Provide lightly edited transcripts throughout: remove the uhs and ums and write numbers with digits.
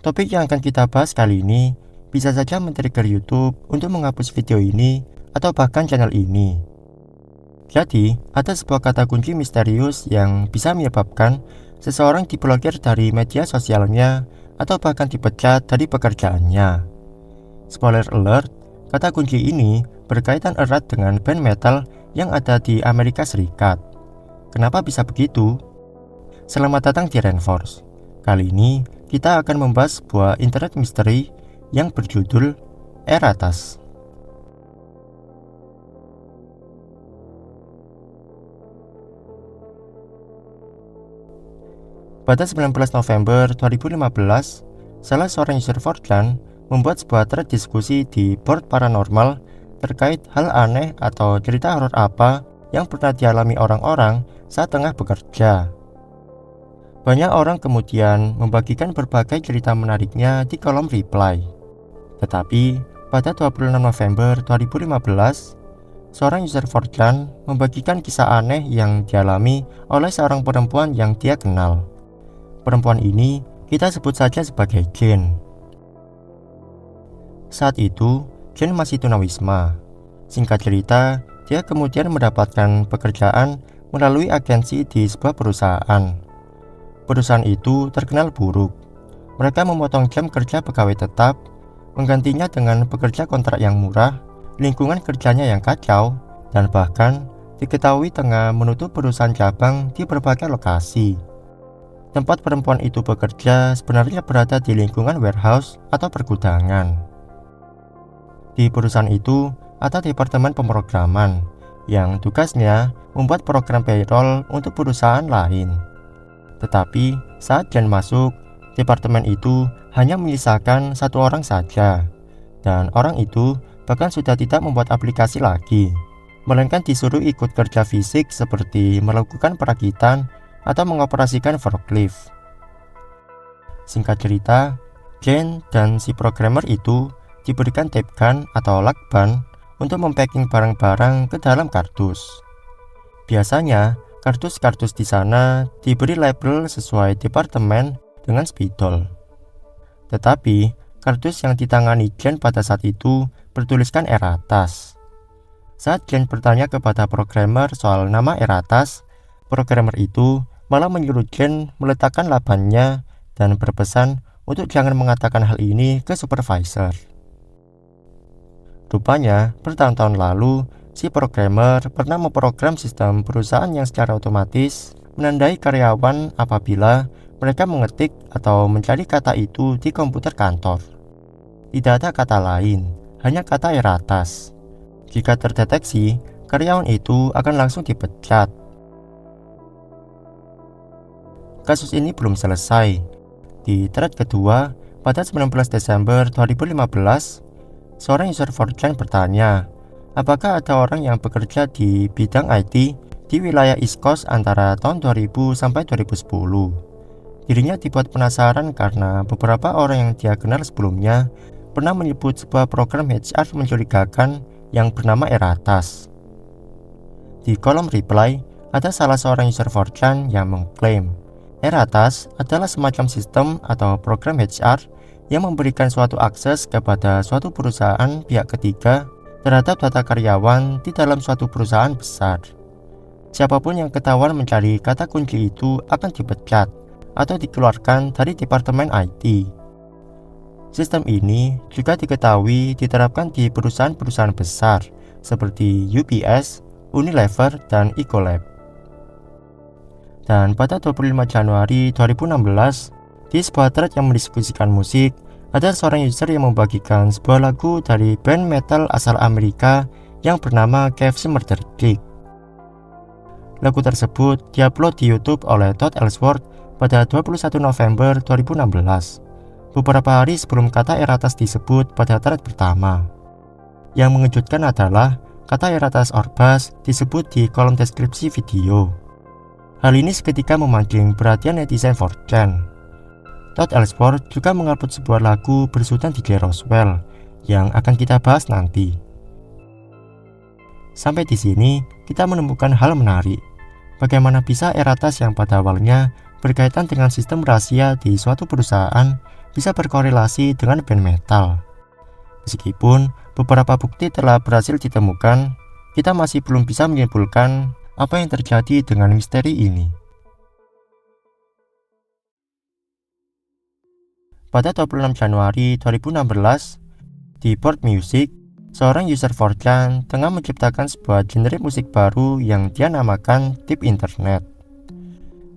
Topik yang akan kita bahas kali ini bisa saja men-trigger YouTube untuk menghapus video ini atau bahkan channel ini. Jadi, ada sebuah kata kunci misterius yang bisa menyebabkan seseorang diblokir dari media sosialnya atau bahkan dipecat dari pekerjaannya. Spoiler alert, kata kunci ini berkaitan erat dengan band metal yang ada di Amerika Serikat. Kenapa bisa begitu? Selamat datang di Rainforce. Kali ini kita akan membahas sebuah internet misteri yang berjudul Eratas. Pada 19 November 2015, salah seorang user Fortran membuat sebuah thread diskusi di board paranormal terkait hal aneh atau cerita horor apa yang pernah dialami orang-orang saat tengah bekerja. Banyak orang kemudian membagikan berbagai cerita menariknya di kolom reply. Tetapi, pada 26 November 2015, seorang user Fortran membagikan kisah aneh yang dialami oleh seorang perempuan yang dia kenal. Perempuan ini kita sebut saja sebagai Jane. Saat itu, Jane masih tunawisma. Singkat cerita, dia kemudian mendapatkan pekerjaan melalui agensi di sebuah perusahaan. Perusahaan itu terkenal buruk. Mereka memotong jam kerja pegawai tetap, menggantinya dengan pekerja kontrak yang murah, lingkungan kerjanya yang kacau, dan bahkan diketahui tengah menutup perusahaan cabang di berbagai lokasi. Tempat perempuan itu bekerja sebenarnya berada di lingkungan warehouse atau pergudangan. Di perusahaan itu ada departemen pemrograman yang tugasnya membuat program payroll untuk perusahaan lain. Tetapi saat Jen masuk, departemen itu hanya menyisakan satu orang saja, dan orang itu bahkan sudah tidak membuat aplikasi lagi, melainkan disuruh ikut kerja fisik seperti melakukan perakitan atau mengoperasikan forklift. Singkat cerita, Jane dan si programmer itu diberikan tape gun atau lakban untuk mempacking barang-barang ke dalam kardus. Biasanya, kardus-kardus di sana diberi label sesuai departemen dengan spidol. Tetapi, kardus yang ditangani Jane pada saat itu bertuliskan Eratas. Saat Jane bertanya kepada programmer soal nama Eratas, programmer itu malah menyuruh Jane meletakkan lakbannya dan berpesan untuk jangan mengatakan hal ini ke supervisor. Rupanya, bertahun-tahun lalu, si programmer pernah memprogram sistem perusahaan yang secara otomatis menandai karyawan apabila mereka mengetik atau mencari kata itu di komputer kantor. Tidak ada kata lain, hanya kata Eratas. Jika terdeteksi, karyawan itu akan langsung dipecat. Kasus ini belum selesai. Di thread kedua, pada 19 Desember 2015, seorang user Fortran bertanya, apakah ada orang yang bekerja di bidang IT di wilayah East Coast antara tahun 2000 sampai 2010. Dirinya dibuat penasaran karena beberapa orang yang dia kenal sebelumnya pernah menyebut sebuah program HR mencurigakan yang bernama Eratas. Di kolom reply, ada salah seorang user Fortran yang mengklaim Eratas adalah semacam sistem atau program HR yang memberikan suatu akses kepada suatu perusahaan pihak ketiga terhadap data karyawan di dalam suatu perusahaan besar. Siapapun yang ketahuan mencari kata kunci itu akan dipecat atau dikeluarkan dari departemen IT. Sistem ini juga diketahui diterapkan di perusahaan-perusahaan besar seperti UPS, Unilever, dan Ecolab. Dan pada 25 Januari 2016, di sebuah thread yang mendiskusikan musik, ada seorang user yang membagikan sebuah lagu dari band metal asal Amerika yang bernama KFC Murder Kick. Lagu tersebut diupload di YouTube oleh Todd Ellsworth pada 21 November 2016, beberapa hari sebelum kata Eratas disebut pada thread pertama. Yang mengejutkan adalah kata Eratas Orbas disebut di kolom deskripsi video. Hal ini seketika memancing perhatian netizen Fortran. Todd Ellsworth juga mengupload sebuah lagu bersutan DJ Roswell yang akan kita bahas nanti. Sampai di sini kita menemukan hal menarik. Bagaimana bisa Eratas yang pada awalnya berkaitan dengan sistem rahasia di suatu perusahaan bisa berkorelasi dengan band metal. Meskipun beberapa bukti telah berhasil ditemukan, kita masih belum bisa menyimpulkan apa yang terjadi dengan misteri ini. Pada 26 Januari 2016, di Board Music, seorang user 4chan tengah menciptakan sebuah genre musik baru yang dia namakan Deep Internet.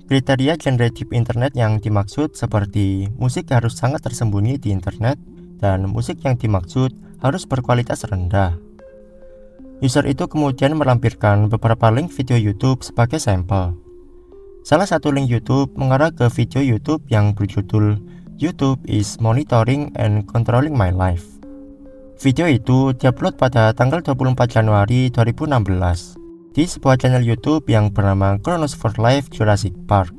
Kriteria genre Deep Internet yang dimaksud seperti musik harus sangat tersembunyi di internet dan musik yang dimaksud harus berkualitas rendah. User itu kemudian melampirkan beberapa link video YouTube sebagai sampel. Salah satu link YouTube mengarah ke video YouTube yang berjudul YouTube is Monitoring and Controlling My Life. Video itu diupload pada tanggal 24 Januari 2016 di sebuah channel YouTube yang bernama Chronos for Life Jurassic Park.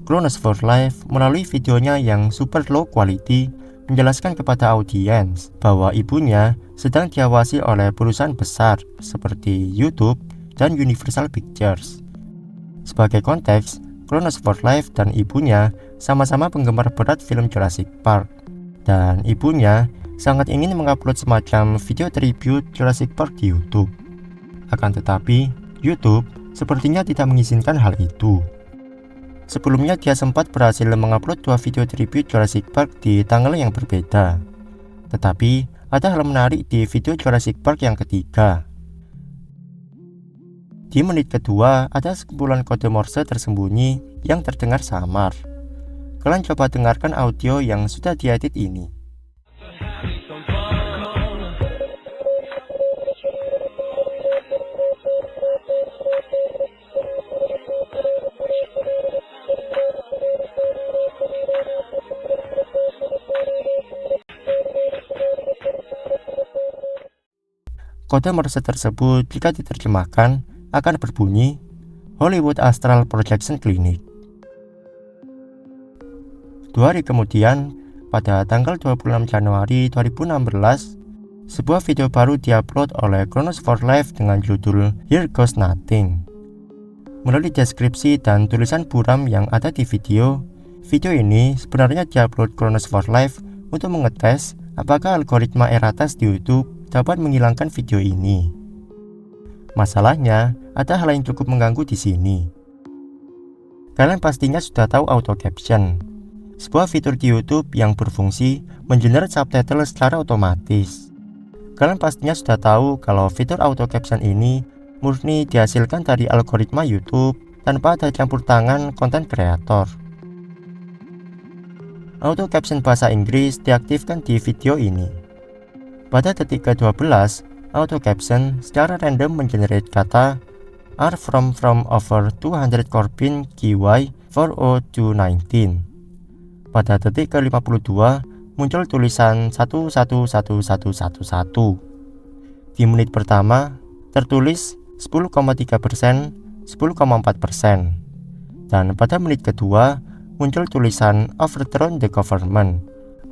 Chronos for Life melalui videonya yang super low quality menjelaskan kepada audiens bahwa ibunya sedang diawasi oleh perusahaan besar seperti YouTube dan Universal Pictures. Sebagai konteks, Chronos for Life dan ibunya sama-sama penggemar berat film Jurassic Park, dan ibunya sangat ingin mengupload semacam video tribute Jurassic Park di YouTube. Akan tetapi, YouTube sepertinya tidak mengizinkan hal itu. Sebelumnya dia sempat berhasil mengupload 2 video tribute Jurassic Park di tanggal yang berbeda. Tetapi, ada hal menarik di video Jurassic Park yang ketiga. Di menit kedua, ada sekumpulan kode Morse tersembunyi yang terdengar samar. Kalian coba dengarkan audio yang sudah diedit ini. Kode Morse tersebut jika diterjemahkan akan berbunyi Hollywood Astral Projection Clinic. 2 hari kemudian, pada tanggal 26 Januari 2016, sebuah video baru diupload oleh Chronos for Life dengan judul Here Goes Nothing. Melalui deskripsi dan tulisan buram yang ada di video ini sebenarnya diupload Chronos for Life untuk mengetes apakah algoritma Eratas di YouTube dapat menghilangkan video ini. Masalahnya, ada hal yang cukup mengganggu di sini. Kalian pastinya sudah tahu auto caption, sebuah fitur di YouTube yang berfungsi mengenerate subtitle secara otomatis. Kalian pastinya sudah tahu kalau fitur auto caption ini murni dihasilkan dari algoritma YouTube tanpa ada campur tangan konten kreator. Auto caption bahasa Inggris diaktifkan di video ini. Pada detik ke-12, auto caption secara random mengenerate kata are from over 200 Corbin KY 40219. Pada detik ke-52 muncul tulisan 111111. Di menit pertama tertulis 10,3%, 10,4%. Dan pada menit kedua muncul tulisan overthrown the government,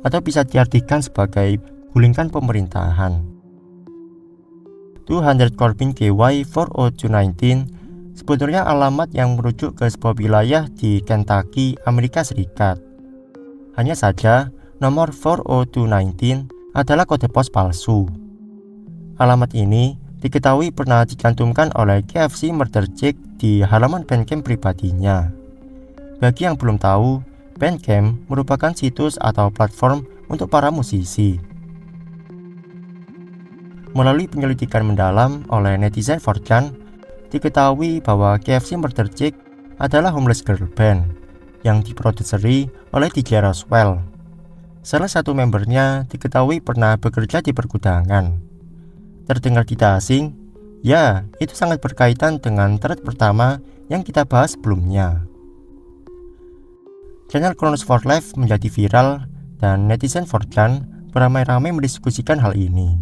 atau bisa diartikan sebagai gulingkan pemerintahan. 200 Corbin KY 40219 sebetulnya alamat yang merujuk ke sebuah wilayah di Kentucky, Amerika Serikat. Hanya saja, nomor 40219 adalah kode pos palsu. Alamat ini diketahui pernah dicantumkan oleh KFC Murder Jake di halaman Bandcamp pribadinya. Bagi yang belum tahu, Bandcamp merupakan situs atau platform untuk para musisi. Melalui penyelidikan mendalam oleh netizen 4chan, diketahui bahwa KFC Murder Jake adalah homeless girl band yang diproduseri oleh DJ Roswell. Salah satu membernya diketahui pernah bekerja di pergudangan. Terdengar tidak asing? Ya, itu sangat berkaitan dengan thread pertama yang kita bahas sebelumnya. Channel Chronos for Life menjadi viral dan netizen 4chan beramai-ramai mendiskusikan hal ini.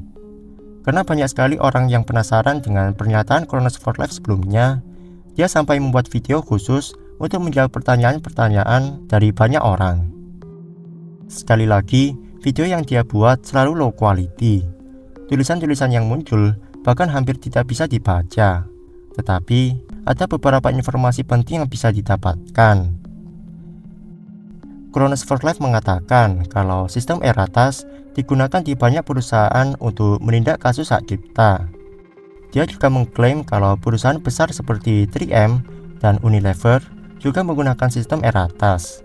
Karena banyak sekali orang yang penasaran dengan pernyataan Chronos for Life sebelumnya, dia sampai membuat video khusus untuk menjawab pertanyaan-pertanyaan dari banyak orang. Sekali lagi, video yang dia buat selalu low quality. Tulisan-tulisan yang muncul bahkan hampir tidak bisa dibaca. Tetapi, ada beberapa informasi penting yang bisa didapatkan. Kronos for Life mengatakan kalau sistem Eratas digunakan di banyak perusahaan untuk menindak kasus hak cipta. Dia juga mengklaim kalau perusahaan besar seperti 3M dan Unilever juga menggunakan sistem Eratas.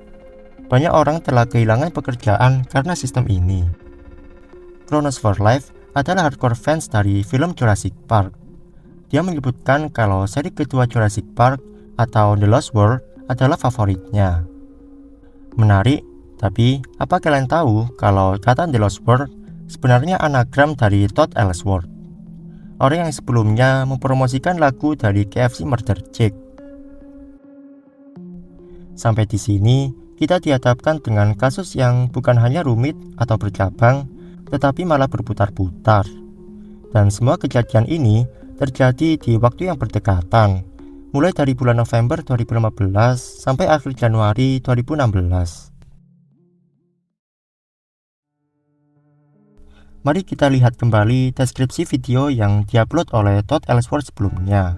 Banyak orang telah kehilangan pekerjaan karena sistem ini. Kronos for Life adalah hardcore fans dari film Jurassic Park. Dia menyebutkan kalau seri kedua Jurassic Park atau The Lost World adalah favoritnya. Menarik, tapi apa kalian tahu kalau kata The Lost World sebenarnya anagram dari Todd Ellsworth, orang yang sebelumnya mempromosikan lagu dari KFC Murder Chick. Sampai di sini, kita dihadapkan dengan kasus yang bukan hanya rumit atau bercabang, tetapi malah berputar-putar. Dan semua kejadian ini terjadi di waktu yang berdekatan, mulai dari bulan November 2015 sampai akhir Januari 2016. Mari kita lihat kembali deskripsi video yang diupload oleh Todd Ellsworth sebelumnya.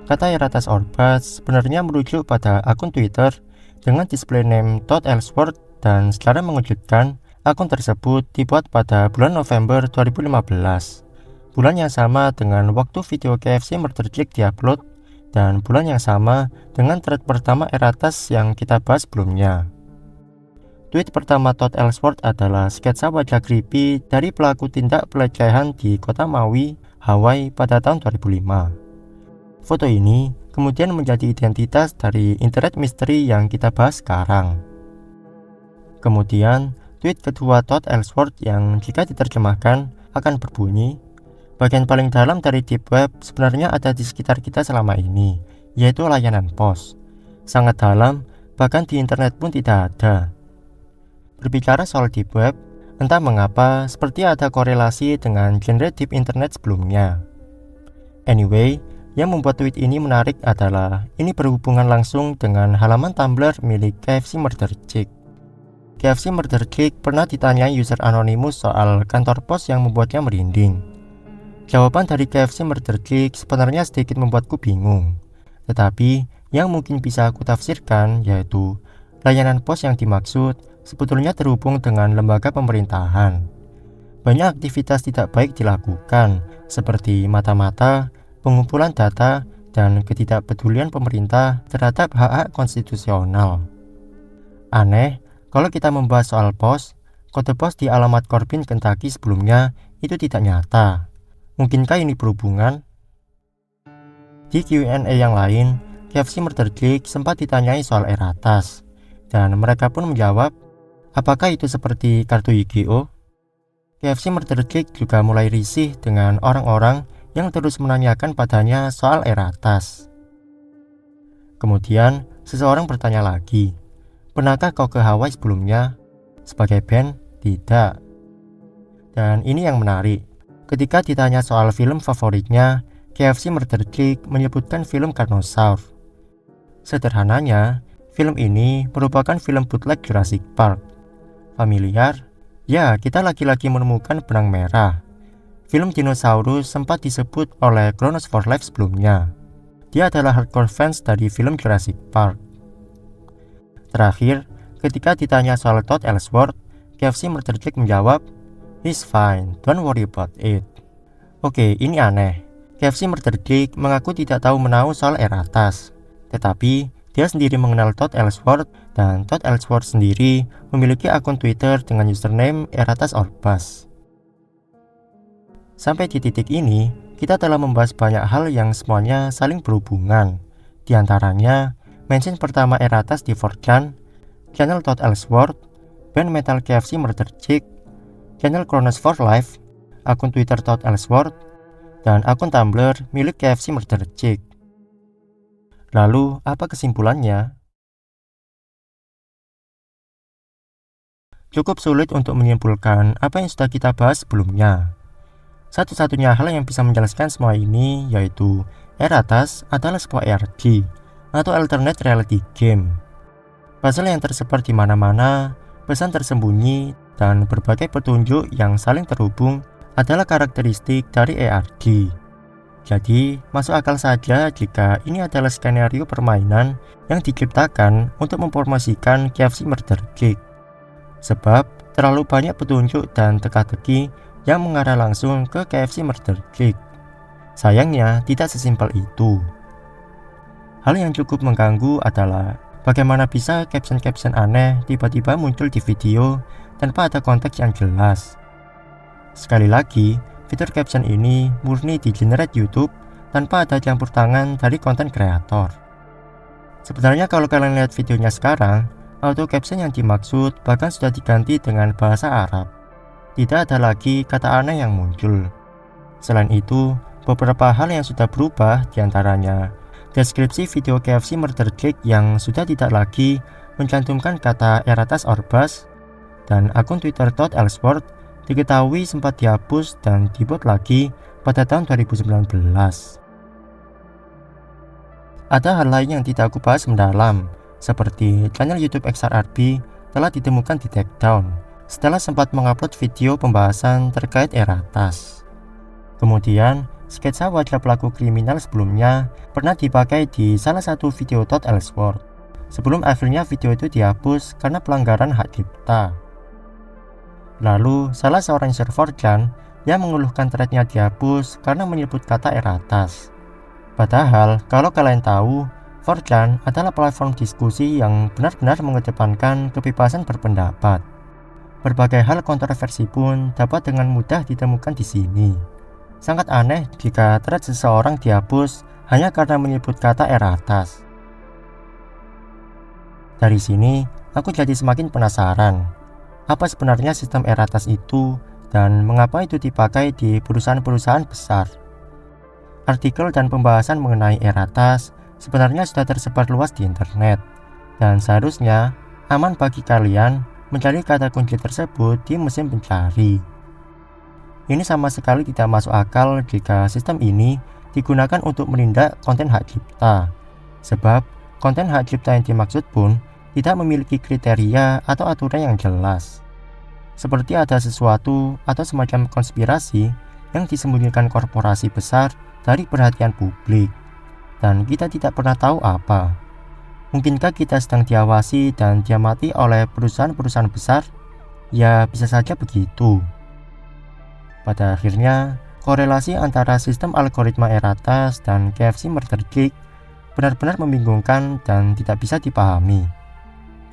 Kata Eratas Orbas sebenarnya merujuk pada akun Twitter dengan display name Todd Ellsworth, dan secara mengejutkan, akun tersebut dibuat pada bulan November 2015, bulan yang sama dengan waktu video KFC Murder Chick diupload, dan bulan yang sama dengan thread pertama Eratas yang kita bahas sebelumnya. Tweet pertama Todd Ellsworth adalah sketsa wajah creepy dari pelaku tindak pelecehan di kota Maui, Hawaii pada tahun 2005. Foto ini kemudian menjadi identitas dari internet misteri yang kita bahas sekarang. Kemudian, tweet kedua Todd Ellsworth yang jika diterjemahkan akan berbunyi, bagian paling dalam dari deep web sebenarnya ada di sekitar kita selama ini, yaitu layanan pos. Sangat dalam, bahkan di internet pun tidak ada. Berbicara soal deep web, entah mengapa seperti ada korelasi dengan genre deep internet sebelumnya. Anyway, yang membuat tweet ini menarik adalah ini berhubungan langsung dengan halaman Tumblr milik KFC Murder Chick. KFC Murder Chick pernah ditanyai user anonimus soal kantor pos yang membuatnya merinding. Jawaban dari KFC Murder Chick sebenarnya sedikit membuatku bingung. Tetapi yang mungkin bisa aku tafsirkan yaitu layanan pos yang dimaksud sebetulnya terhubung dengan lembaga pemerintahan. Banyak aktivitas tidak baik dilakukan seperti mata-mata, pengumpulan data, dan ketidakpedulian pemerintah terhadap hak-hak konstitusional. Aneh, kalau kita membahas soal pos, kode pos di alamat Corbin, Kentucky sebelumnya itu tidak nyata. Mungkinkah ini berhubungan? Di Q&A yang lain, KFC Murder Chick sempat ditanyai soal Eratas, dan mereka pun menjawab, apakah itu seperti kartu IGO? KFC Murder Chick juga mulai risih dengan orang-orang yang terus menanyakan padanya soal Eratas. Kemudian, seseorang bertanya lagi, pernahkah kau ke Hawaii sebelumnya? Sebagai band, tidak. Dan ini yang menarik, ketika ditanya soal film favoritnya, KFC Murder Chick menyebutkan film Carnosaur. Sederhananya, film ini merupakan film bootleg Jurassic Park. Familiar? Ya, kita lagi-lagi menemukan benang merah. Film dinosaurus sempat disebut oleh Kronos for Life sebelumnya. Dia adalah hardcore fans dari film Jurassic Park. Terakhir, ketika ditanya soal Todd Ellsworth, KFC Murder Chick menjawab, "He's fine, don't worry about it." Oke, ini aneh. KFC Murder Chick mengaku tidak tahu menahu soal Eratas. Tetapi, dia sendiri mengenal Todd Ellsworth, dan Todd Ellsworth sendiri memiliki akun Twitter dengan username Eratas Orbas. Sampai di titik ini, kita telah membahas banyak hal yang semuanya saling berhubungan. Di antaranya, mention pertama Eratas di 4chan, channel Todd Ellsworth, band metal KFC Murder Chick, channel Kronos for Life, akun Twitter Todd Ellsworth, dan akun Tumblr milik KFC Murder Chick. Lalu, apa kesimpulannya? Cukup sulit untuk menyimpulkan apa yang sudah kita bahas sebelumnya. Satu-satunya hal yang bisa menjelaskan semua ini yaitu Eratas adalah sebuah ARG atau alternate reality game. Puzzle yang tersebar di mana-mana, pesan tersembunyi, dan berbagai petunjuk yang saling terhubung adalah karakteristik dari ARG. Jadi, masuk akal saja jika ini adalah skenario permainan yang diciptakan untuk mempromosikan KFC Murder Cake. Sebab, terlalu banyak petunjuk dan teka-teki yang mengarah langsung ke KFC Murder Cake. Sayangnya, tidak sesimpel itu. Hal yang cukup mengganggu adalah bagaimana bisa caption-caption aneh tiba-tiba muncul di video tanpa ada konteks yang jelas. Sekali lagi, fitur caption ini murni di generate YouTube tanpa ada campur tangan dari konten kreator. Sebenarnya kalau kalian lihat videonya sekarang, auto caption yang dimaksud bahkan sudah diganti dengan bahasa Arab. Tidak ada lagi kata aneh yang muncul. Selain itu, beberapa hal yang sudah berubah diantaranya deskripsi video KFC Murder Cake yang sudah tidak lagi mencantumkan kata Eratas Orbas, dan akun Twitter Todd Ellsworth diketahui sempat dihapus dan dibuat lagi pada tahun 2019. Ada hal lain yang tidak aku bahas mendalam, seperti channel YouTube XRRB telah ditemukan di takedown setelah sempat mengupload video pembahasan terkait Eratas. Kemudian, sketsa wajah pelaku kriminal sebelumnya pernah dipakai di salah satu video Todd Ellsworth, sebelum akhirnya video itu dihapus karena pelanggaran hak cipta. Lalu, salah seorang user 4chan yang mengeluhkan threadnya dihapus karena menyebut kata Eratas. Padahal, kalau kalian tahu, 4chan adalah platform diskusi yang benar-benar mengedepankan kebebasan berpendapat. Berbagai hal kontroversi pun dapat dengan mudah ditemukan di sini. Sangat aneh jika thread seseorang dihapus hanya karena menyebut kata Eratas. Dari sini, aku jadi semakin penasaran. Apa sebenarnya sistem Eratas itu dan mengapa itu dipakai di perusahaan-perusahaan besar? Artikel dan pembahasan mengenai Eratas sebenarnya sudah tersebar luas di internet, dan seharusnya aman bagi kalian mencari kata kunci tersebut di mesin pencari. Ini sama sekali tidak masuk akal jika sistem ini digunakan untuk menindak konten hak cipta, sebab konten hak cipta yang dimaksud pun tidak memiliki kriteria atau aturan yang jelas. Seperti ada sesuatu atau semacam konspirasi yang disembunyikan korporasi besar dari perhatian publik, dan kita tidak pernah tahu apa. Mungkinkah kita sedang diawasi dan diamati oleh perusahaan-perusahaan besar? Ya, bisa saja begitu. Pada akhirnya, korelasi antara sistem algoritma Eratas dan KFC Murder Cake benar-benar membingungkan dan tidak bisa dipahami.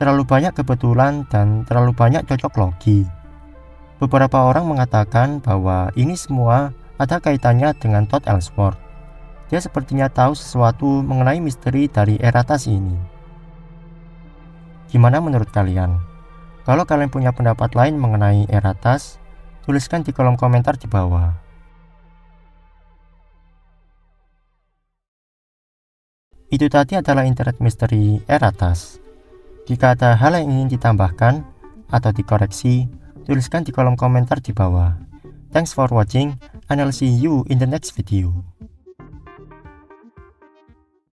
Terlalu banyak kebetulan dan terlalu banyak cocok logi. Beberapa orang mengatakan bahwa ini semua ada kaitannya dengan Todd Ellsworth. Dia sepertinya tahu sesuatu mengenai misteri dari Eratas ini. Gimana menurut kalian? Kalau kalian punya pendapat lain mengenai Eratas, tuliskan di kolom komentar di bawah. Itu tadi adalah internet misteri Eratas. Jika ada hal yang ingin ditambahkan atau dikoreksi, tuliskan di kolom komentar di bawah. Thanks for watching, and I'll see you in the next video.